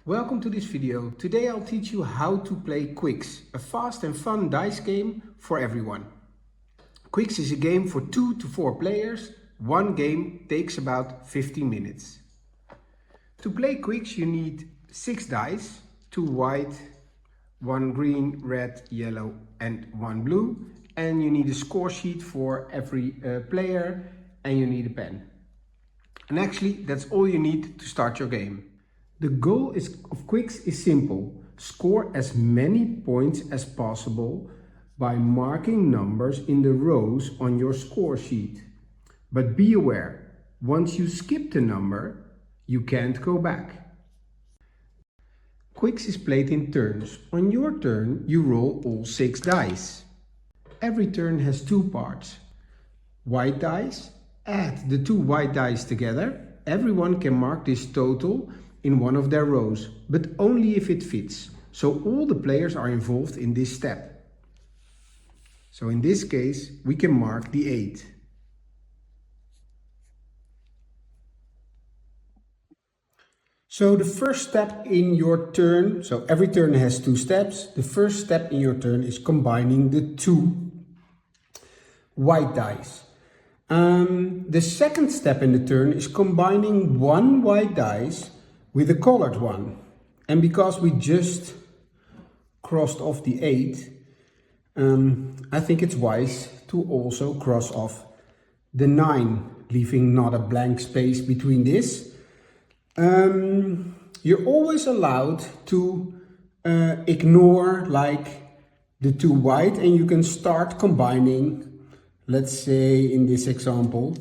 Welcome to this video. Today I'll teach you how to play Qwixx, a fast and fun dice game for everyone. Qwixx is a game for 2 to 4 players. One game takes about 15 minutes. To play Qwixx you need 6 dice, 2 white, 1 green, red, yellow and 1 blue. And you need a score sheet for every player and you need a pen. And actually that's all you need to start your game. The goal of Qwixx is simple. Score as many points as possible by marking numbers in the rows on your score sheet. But be aware, once you skip the number, you can't go back. Qwixx is played in turns. On your turn, you roll all 6 dice. Every turn has 2 parts. White dice, add the 2 white dice together. Everyone can mark this total in one of their rows, but only if it fits. So all the players are involved in this step. So in this case, we can mark the 8. So the first step in your turn, so every turn has 2 steps. The first step in your turn is combining the 2 white dice. The second step in the turn is combining 1 white dice with a colored one. And because we just crossed off the 8, I think it's wise to also cross off the 9, leaving not a blank space between this. You're always allowed to ignore like the 2 white and you can start combining, let's say in this example,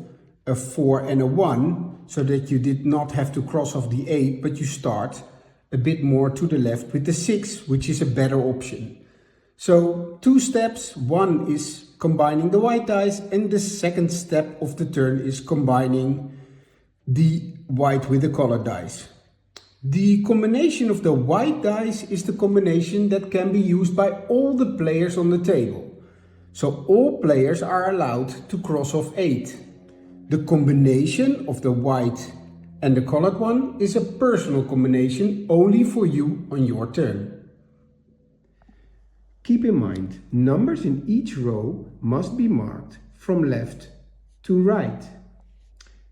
a 4 and a 1, so that you did not have to cross off the 8, but you start a bit more to the left with the 6, which is a better option. So 2 steps, one is combining the white dice and the second step of the turn is combining the white with the colored dice. The combination of the white dice is the combination that can be used by all the players on the table. So all players are allowed to cross off 8. The combination of the white and the colored one is a personal combination only for you on your turn. Keep in mind, numbers in each row must be marked from left to right.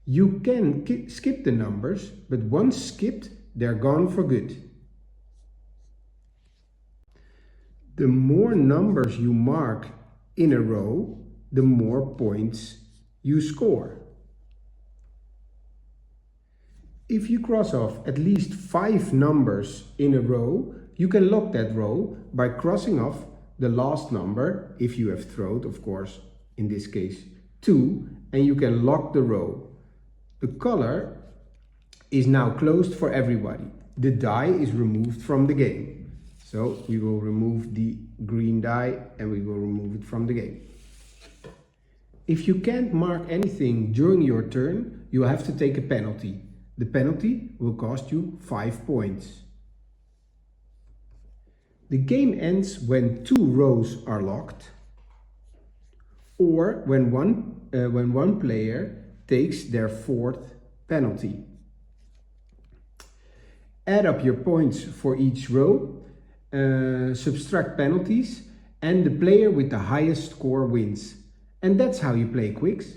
You can skip the numbers, but once skipped, they're gone for good. The more numbers you mark in a row, the more points you score. If you cross off at least 5 numbers in a row, you can lock that row by crossing off the last number, if you have thrown, of course, in this case 2, and you can lock the row. The color is now closed for everybody. The die is removed from the game. So we will remove the green die and we will remove it from the game. If you can't mark anything during your turn, you have to take a penalty. The penalty will cost you 5 points. The game ends when 2 rows are locked or when one player takes their 4th penalty. Add up your points for each row, subtract penalties, and the player with the highest score wins. And that's how you play Qwixx.